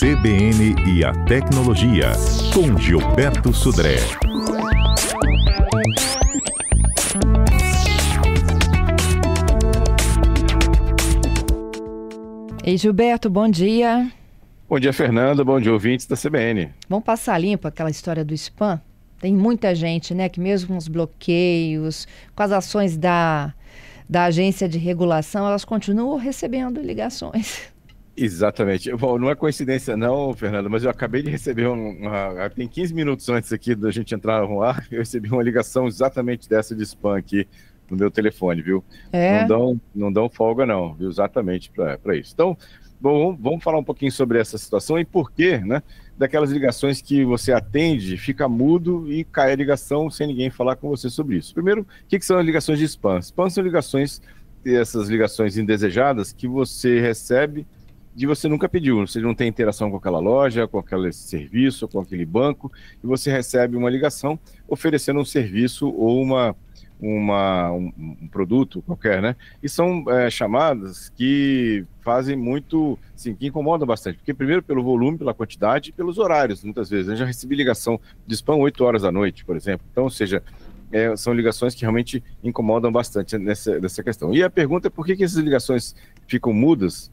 CBN e a Tecnologia, com Gilberto Sudré. Ei, Gilberto, bom dia. Bom dia, Fernanda. Bom dia, ouvintes da CBN. Vamos passar limpo aquela história do spam? Tem muita gente, né, que mesmo com os bloqueios, com as ações da agência de regulação, elas continuam recebendo ligações. Exatamente. Bom, não é coincidência não, Fernanda, mas eu acabei de receber tem 15 minutos antes aqui da gente entrar no ar, eu recebi uma ligação exatamente dessa de spam aqui no meu telefone, viu? É? Não dão folga não, viu? Exatamente para isso. Então, bom, vamos falar um pouquinho sobre essa situação e por quê, né? Daquelas ligações que você atende, fica mudo e cai a ligação sem ninguém falar com você sobre isso. Primeiro, o que são as ligações de spam? Spam são essas ligações indesejadas que você recebe de você nunca pediu, você não tem interação com aquela loja, com aquele serviço, com aquele banco, e você recebe uma ligação oferecendo um serviço ou um produto qualquer, né? E são chamadas que fazem muito, assim, que incomodam bastante, porque primeiro pelo volume, pela quantidade e pelos horários, muitas vezes. Eu já recebi ligação de spam 8 horas da noite, por exemplo. Então, ou seja, são ligações que realmente incomodam bastante nessa questão. E a pergunta é por que essas ligações ficam mudas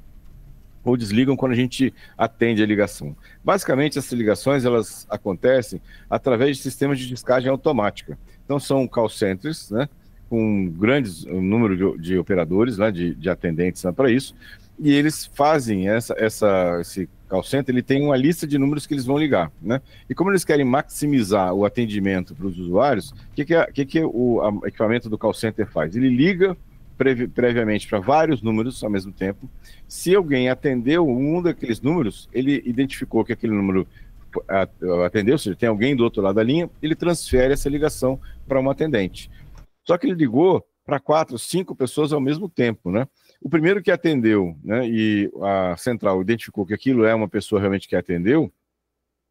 ou desligam quando a gente atende a ligação. Basicamente, essas ligações elas acontecem através de sistemas de descagem automática. Então, são call centers, né, com um grande número de operadores, né, de atendentes, né, para isso, e eles fazem esse call center, ele tem uma lista de números que eles vão ligar, né? E como eles querem maximizar o atendimento para os usuários, o que o equipamento do call center faz? Ele liga previamente para vários números ao mesmo tempo. Se alguém atendeu um daqueles números, ele identificou que aquele número atendeu, ou seja, tem alguém do outro lado da linha, ele transfere essa ligação para um atendente. Só que ele ligou para 4, 5 pessoas ao mesmo tempo, né? O primeiro que atendeu, né, e a central identificou que aquilo é uma pessoa realmente que atendeu,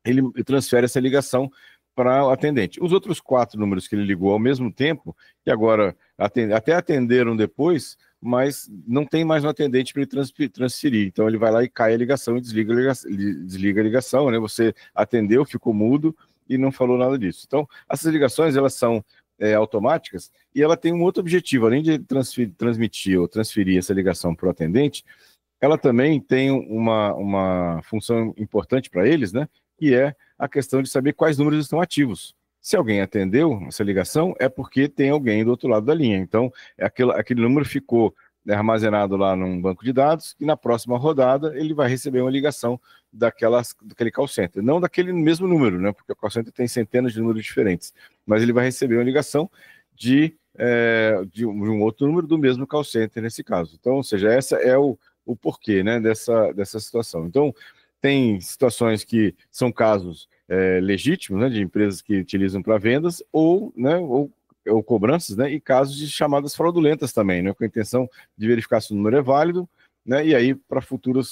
ele transfere essa ligação para o atendente. Os outros 4 números que ele ligou ao mesmo tempo, que agora até atenderam depois, mas não tem mais um atendente para ele transferir. Então ele vai lá e cai a ligação e desliga a ligação, né? Você atendeu, ficou mudo e não falou nada disso. Então, essas ligações, elas são automáticas e ela tem um outro objetivo, além de transmitir ou transferir essa ligação para o atendente, ela também tem uma função importante para eles, né? Que é a questão de saber quais números estão ativos. Se alguém atendeu essa ligação, é porque tem alguém do outro lado da linha. Então, aquele número ficou armazenado lá num banco de dados e na próxima rodada ele vai receber uma ligação daquele call center. Não daquele mesmo número, né? Porque o call center tem centenas de números diferentes. Mas ele vai receber uma ligação de um outro número do mesmo call center nesse caso. Então, ou seja, essa é o porquê, né, dessa situação. Então, tem situações que são casos legítimos, né, de empresas que utilizam para vendas ou cobranças, né, e casos de chamadas fraudulentas também, né, com a intenção de verificar se o número é válido, né, e aí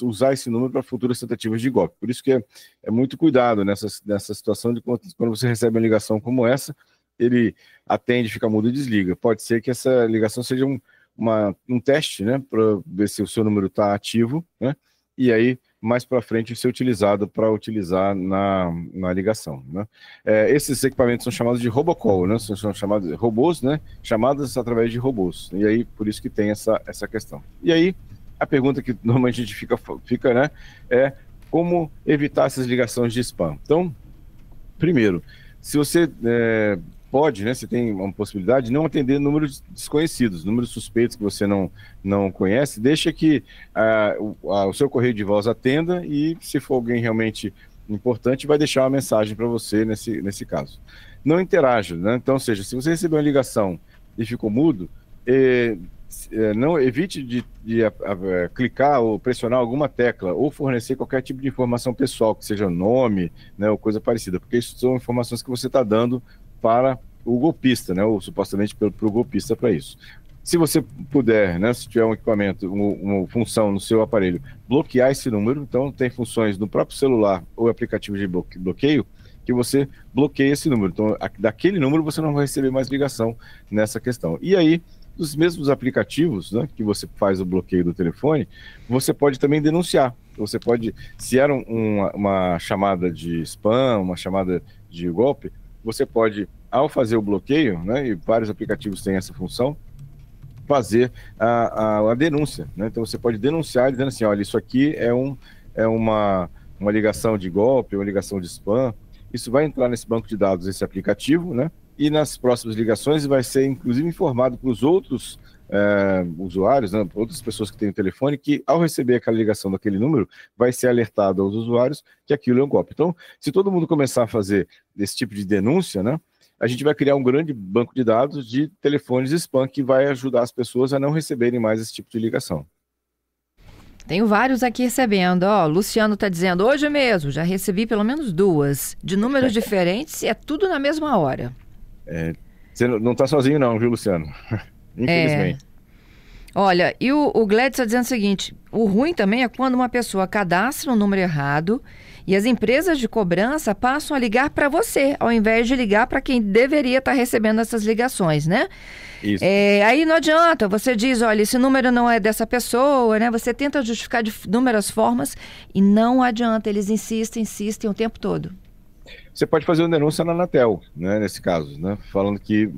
usar esse número para futuras tentativas de golpe. Por isso que é muito cuidado nessa situação de quando você recebe uma ligação como essa, ele atende, fica mudo e desliga. Pode ser que essa ligação seja um teste, né, para ver se o seu número está ativo, né, e aí mais para frente ser utilizado para utilizar na ligação, né? Esses equipamentos são chamados de robocall, né? São chamados de robôs, né? Chamadas através de robôs. E aí, por isso que tem essa questão. E aí, a pergunta que normalmente a gente fica, né? É como evitar essas ligações de spam. Então, primeiro, se você pode, né, você tem uma possibilidade de não atender números desconhecidos, números suspeitos que você não conhece, deixa que o seu correio de voz atenda e, se for alguém realmente importante, vai deixar uma mensagem para você nesse caso. Não interaja, né? Então, ou seja, se você recebeu uma ligação e ficou mudo, não evite de clicar ou pressionar alguma tecla ou fornecer qualquer tipo de informação pessoal, que seja nome, né, ou coisa parecida, porque isso são informações que você está dando para o golpista, né, ou supostamente para o golpista para isso. Se você puder, né, se tiver um equipamento, uma função no seu aparelho, bloquear esse número, então tem funções no próprio celular ou aplicativo de bloqueio, que você bloqueia esse número. Então, daquele número você não vai receber mais ligação nessa questão. E aí, dos mesmos aplicativos, né, que você faz o bloqueio do telefone, você pode também denunciar. Você pode, se era uma chamada de spam, uma chamada de golpe, você pode, ao fazer o bloqueio, né, e vários aplicativos têm essa função, fazer a denúncia, né? Então você pode denunciar dizendo assim, olha, isso aqui é uma ligação de golpe, uma ligação de spam. Isso vai entrar nesse banco de dados, esse aplicativo, né? E nas próximas ligações vai ser inclusive informado para os outros usuários, né, outras pessoas que têm o telefone, que ao receber aquela ligação daquele número, vai ser alertado aos usuários que aquilo é um golpe. Então, se todo mundo começar a fazer esse tipo de denúncia, né, a gente vai criar um grande banco de dados de telefones spam que vai ajudar as pessoas a não receberem mais esse tipo de ligação. Tenho vários aqui recebendo. Ó, Luciano está dizendo, hoje mesmo, já recebi pelo menos 2, de números diferentes, e é tudo na mesma hora. Você não está sozinho não, viu, Luciano? Infelizmente. Olha, e o Gladys está dizendo o seguinte, o ruim também é quando uma pessoa cadastra um número errado e as empresas de cobrança passam a ligar para você, ao invés de ligar para quem deveria estar recebendo essas ligações, né? Isso. Aí não adianta, você diz, olha, esse número não é dessa pessoa, né? Você tenta justificar de inúmeras formas e não adianta, eles insistem o tempo todo. Você pode fazer uma denúncia na Anatel, né, nesse caso, né, falando que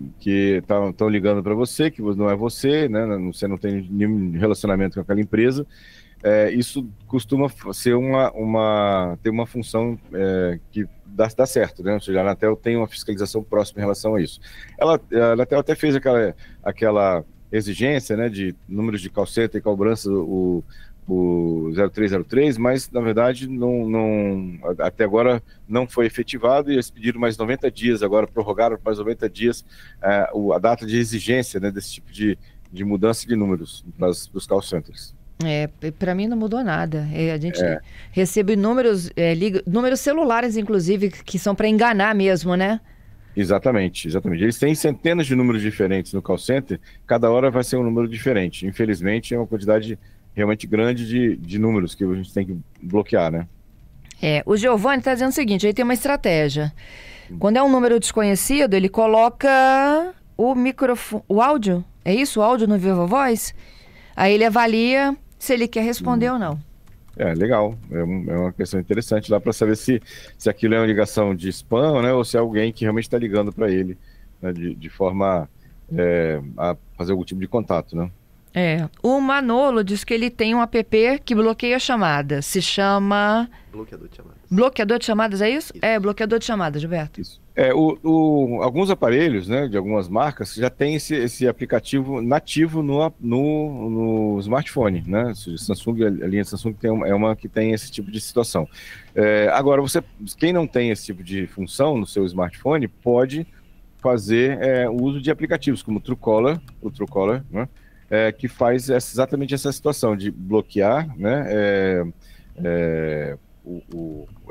estão ligando para você, que não é você, né, você não tem nenhum relacionamento com aquela empresa. Isso costuma ser ter uma função que dá certo, né? Ou seja, a Anatel tem uma fiscalização próxima em relação a isso. A Anatel até fez aquela exigência, né, de números de call center e cobrança, o 0303, mas na verdade até agora não foi efetivado, e eles pediram mais 90 dias, agora prorrogaram mais 90 dias a data de exigência, né, desse tipo de mudança de números dos call centers. Para mim não mudou nada. A gente recebe números celulares, inclusive, que são para enganar mesmo, né? Exatamente. Eles têm centenas de números diferentes no call center, cada hora vai ser um número diferente. Infelizmente, é uma quantidade realmente grande de números que a gente tem que bloquear, né? O Giovanni está dizendo o seguinte, aí tem uma estratégia. Quando é um número desconhecido, ele coloca o microfone, o áudio, é isso? O áudio no Viva Voz? Aí ele avalia se ele quer responder ou não. Legal. É uma questão interessante lá para saber se aquilo é uma ligação de spam, né, ou se é alguém que realmente está ligando para ele, né, de forma a fazer algum tipo de contato, né? O Manolo diz que ele tem um app que bloqueia chamadas. Se chama... Bloqueador de chamadas. Bloqueador de chamadas, é isso? Bloqueador de chamadas, Gilberto. Isso. Alguns aparelhos, né, de algumas marcas, já tem esse aplicativo nativo no smartphone, né? Samsung, a linha Samsung é uma que tem esse tipo de situação. Agora, quem não tem esse tipo de função no seu smartphone, pode fazer o uso de aplicativos como o Truecaller, né? Que faz exatamente essa situação de bloquear, né,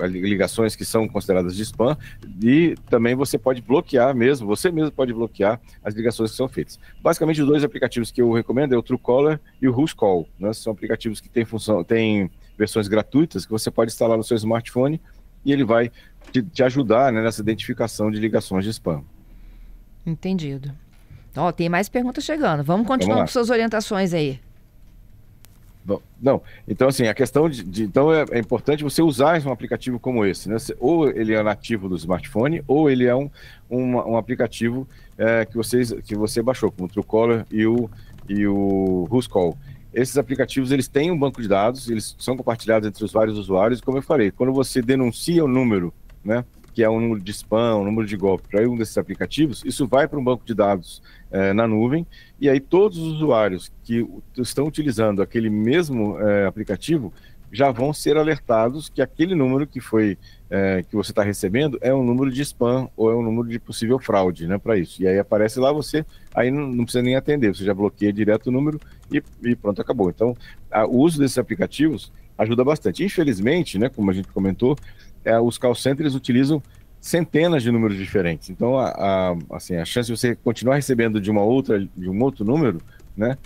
ligações que são consideradas de spam, e também você mesmo pode bloquear as ligações que são feitas. Basicamente, os 2 aplicativos que eu recomendo é o Truecaller e o Whoscall, né? São aplicativos que têm versões gratuitas que você pode instalar no seu smartphone e ele vai te ajudar, né, nessa identificação de ligações de spam. Entendido. Tem mais perguntas chegando. Vamos continuar com suas orientações aí. Não, então assim, a questão então é importante você usar um aplicativo como esse, né? Ou ele é nativo do smartphone, ou ele é um aplicativo que você baixou, como o Truecaller e o Whoscall. Esses aplicativos, eles têm um banco de dados, eles são compartilhados entre os vários usuários, como eu falei, quando você denuncia o número, né, que é um número de spam, um número de golpe, para um desses aplicativos, isso vai para um banco de dados na nuvem, e aí todos os usuários que estão utilizando aquele mesmo aplicativo já vão ser alertados que aquele número que você está recebendo é um número de spam ou é um número de possível fraude, né, para isso. E aí aparece lá, aí não precisa nem atender, você já bloqueia direto o número e pronto, acabou. Então, o uso desses aplicativos ajuda bastante. Infelizmente, né, como a gente comentou, os call centers utilizam centenas de números diferentes. Então, a chance de você continuar recebendo de um outro número, né,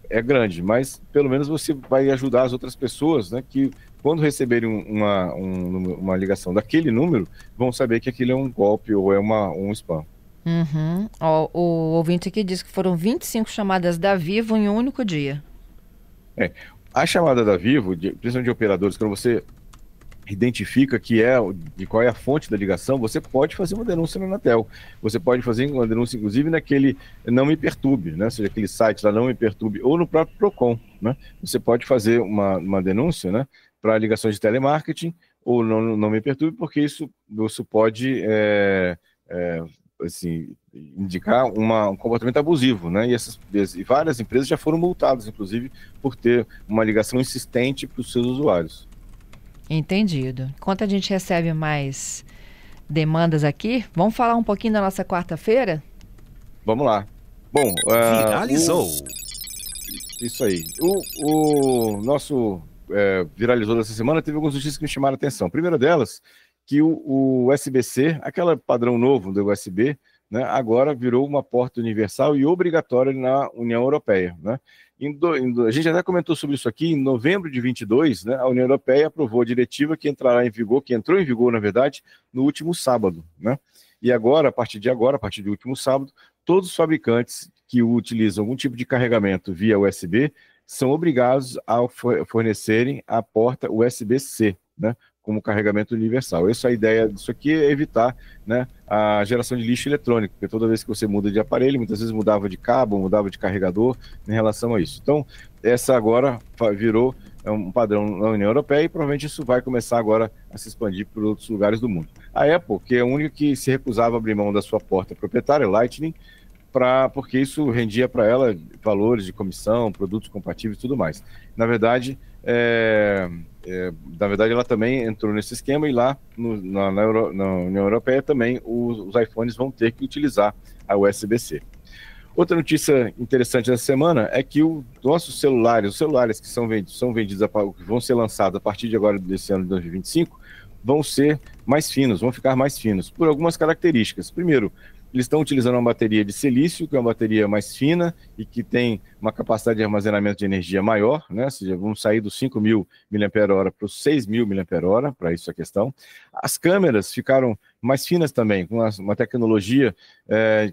é grande, mas pelo menos você vai ajudar as outras pessoas, né, que quando receberem uma ligação daquele número, vão saber que aquilo é um golpe ou é um spam. Uhum. Ó, o ouvinte aqui diz que foram 25 chamadas da Vivo em um único dia. A chamada da Vivo, principalmente de operadores, quando você identifica de qual é a fonte da ligação, você pode fazer uma denúncia na Anatel. Você pode fazer uma denúncia, inclusive, naquele Não Me Perturbe, né? Ou seja, aquele site lá Não Me Perturbe, ou no próprio Procon, né? Você pode fazer uma denúncia, né, para ligações de telemarketing, ou não Me Perturbe, porque isso pode assim, indicar um comportamento abusivo, né? E várias empresas já foram multadas, inclusive, por ter uma ligação insistente para os seus usuários. Entendido. Enquanto a gente recebe mais demandas aqui, vamos falar um pouquinho da nossa quarta-feira? Vamos lá. Bom, Viralizou. Isso aí. O nosso viralizou dessa semana, teve algumas notícias que me chamaram a atenção. A primeira delas, que o USB-C, aquele padrão novo do USB, né, agora virou uma porta universal e obrigatória na União Europeia, né? A gente até comentou sobre isso aqui, em novembro de 22, né, a União Europeia aprovou a diretiva que entrou em vigor, na verdade, no último sábado, né? E agora, a partir do último sábado, todos os fabricantes que utilizam algum tipo de carregamento via USB são obrigados a fornecerem a porta USB-C, né, como carregamento universal. A ideia disso aqui é evitar, né, a geração de lixo eletrônico, porque toda vez que você muda de aparelho, muitas vezes mudava de cabo, mudava de carregador em relação a isso. Então, essa agora virou um padrão na União Europeia e provavelmente isso vai começar agora a se expandir por outros lugares do mundo. A Apple, que é a única que se recusava a abrir mão da sua porta proprietária, Lightning, porque isso rendia para ela valores de comissão, produtos compatíveis e tudo mais. Na verdade, ela também entrou nesse esquema e lá na União Europeia também os iPhones vão ter que utilizar a USB-C. Outra notícia interessante dessa semana é que os nossos celulares, que são vendidos, que vão ser lançados a partir de agora desse ano de 2025, vão ser mais finos, vão ficar mais finos, por algumas características. Primeiro, eles estão utilizando uma bateria de silício, que é uma bateria mais fina e que tem uma capacidade de armazenamento de energia maior, né? Ou seja, vamos sair dos 5.000 mAh para os 6.000 mAh, para isso a questão. As câmeras ficaram mais finas também, com uma tecnologia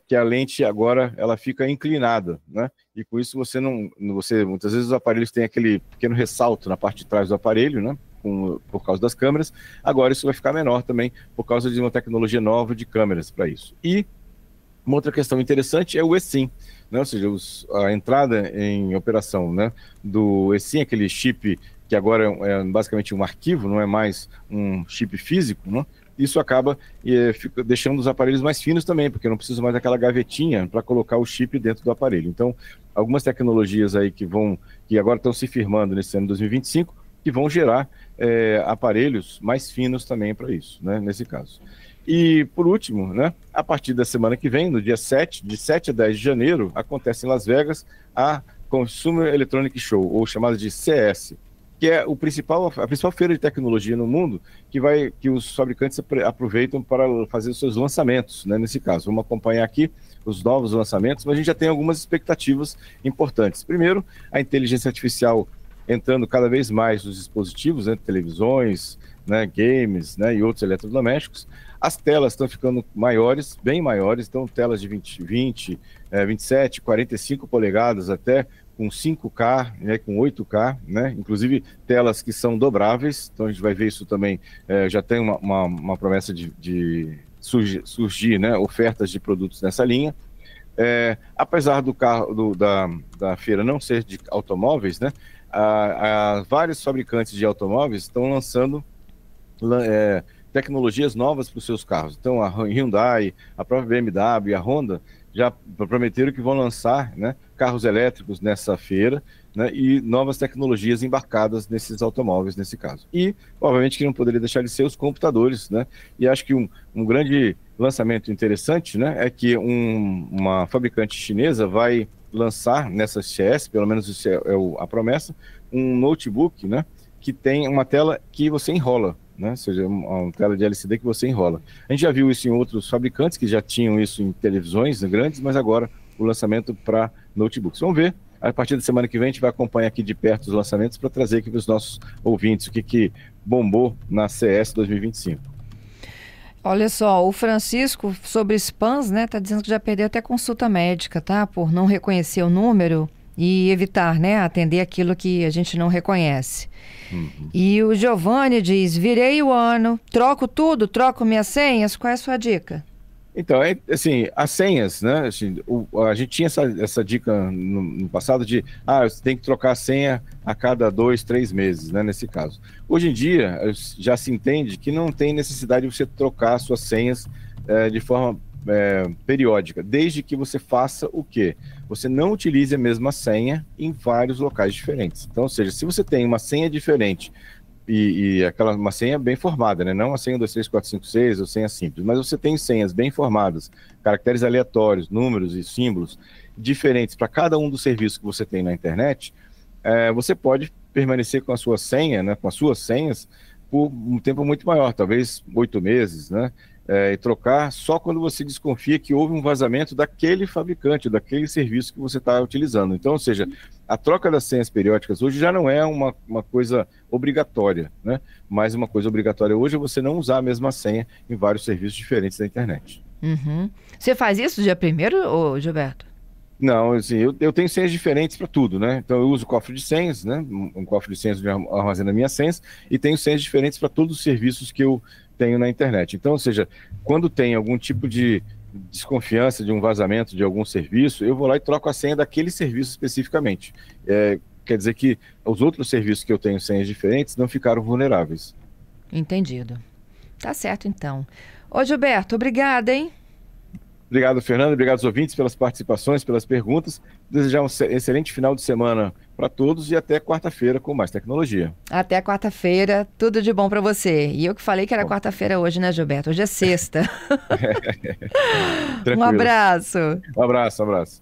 que a lente agora ela fica inclinada, né? E com isso muitas vezes os aparelhos têm aquele pequeno ressalto na parte de trás do aparelho, né? Por causa das câmeras. Agora isso vai ficar menor também por causa de uma tecnologia nova de câmeras para isso. E uma outra questão interessante é o eSIM, né? Ou seja, a entrada em operação, né, do eSIM, aquele chip que agora é basicamente um arquivo, não é mais um chip físico, né? Isso acaba fica deixando os aparelhos mais finos também, porque não precisa mais daquela gavetinha para colocar o chip dentro do aparelho. Então, algumas tecnologias aí que agora estão se firmando nesse ano de 2025, que vão gerar aparelhos mais finos também para isso, né, nesse caso. E, por último, né, a partir da semana que vem, no dia 7, de 7 a 10 de janeiro, acontece em Las Vegas a Consumer Electronic Show, ou chamada de CES, que é a principal feira de tecnologia no mundo, que os fabricantes aproveitam para fazer os seus lançamentos, né, nesse caso. Vamos acompanhar aqui os novos lançamentos, mas a gente já tem algumas expectativas importantes. Primeiro, a inteligência artificial entrando cada vez mais nos dispositivos, né, televisões, né, games, né, e outros eletrodomésticos. As telas estão ficando maiores, bem maiores, então telas de 20, 27, 45 polegadas até com 5K, né, com 8K, né, inclusive telas que são dobráveis, então a gente vai ver isso também, já tem uma promessa de surgir, né, ofertas de produtos nessa linha. Apesar da feira não ser de automóveis, né, vários fabricantes de automóveis estão lançando tecnologias novas para os seus carros. Então, a Hyundai, a própria BMW e a Honda já prometeram que vão lançar, né, carros elétricos nessa feira, né, e novas tecnologias embarcadas nesses automóveis, nesse caso. E, obviamente, que não poderia deixar de ser os computadores, né? E acho que um grande lançamento interessante, né, é que uma fabricante chinesa vai lançar nessa CES, pelo menos isso é a promessa, um notebook, né, que tem uma tela que você enrola, né? Ou seja, uma tela de LCD que você enrola. A gente já viu isso em outros fabricantes que já tinham isso em televisões grandes, mas agora o lançamento para notebooks. Vamos ver. A partir da semana que vem a gente vai acompanhar aqui de perto os lançamentos para trazer aqui para os nossos ouvintes o que bombou na CES 2025. Olha só, o Francisco, sobre spams, né, tá dizendo que já perdeu até consulta médica, tá? Por não reconhecer o número e evitar, né, atender aquilo que a gente não reconhece. E o Giovanni diz, virei o ano, troco tudo, troco minhas senhas, qual é a sua dica? Então, assim, as senhas, né? Assim, a gente tinha essa dica no passado de, você tem que trocar a senha a cada 2, 3 meses, né? Nesse caso. Hoje em dia, já se entende que não tem necessidade de você trocar suas senhas de forma periódica, desde que você faça o quê? Você não utilize a mesma senha em vários locais diferentes. Então, ou seja, se você tem uma senha diferente uma senha bem formada, né? Não a senha 1, 2, 3, 4, 5, 6 ou senha simples, mas você tem senhas bem formadas, caracteres aleatórios, números e símbolos diferentes para cada um dos serviços que você tem na internet, você pode permanecer com a sua senha, né? Com as suas senhas por um tempo muito maior, talvez 8 meses, né? E trocar só quando você desconfia que houve um vazamento daquele fabricante, daquele serviço que você está utilizando. Então, ou seja, a troca das senhas periódicas hoje já não é uma coisa obrigatória, né? Mas uma coisa obrigatória hoje é você não usar a mesma senha em vários serviços diferentes da internet. Uhum. Você faz isso dia 1º, ô Gilberto? Não, assim, eu tenho senhas diferentes para tudo, né? Então eu uso cofre de senhas, né? Um cofre de senhas onde armazena minhas senhas, e tenho senhas diferentes para todos os serviços que eu tenho na internet. Então, ou seja, quando tem algum tipo de desconfiança de um vazamento de algum serviço, eu vou lá e troco a senha daquele serviço especificamente. Quer dizer que os outros serviços que eu tenho senhas diferentes não ficaram vulneráveis. Entendido. Tá certo, então. Ô Gilberto, obrigada, hein? Obrigado, Fernando. Obrigado aos ouvintes pelas participações, pelas perguntas. Desejar um excelente final de semana para todos e até quarta-feira com mais tecnologia. Até quarta-feira. Tudo de bom para você. E eu que falei que era quarta-feira hoje, né, Gilberto? Hoje é sexta. Um abraço. Um abraço.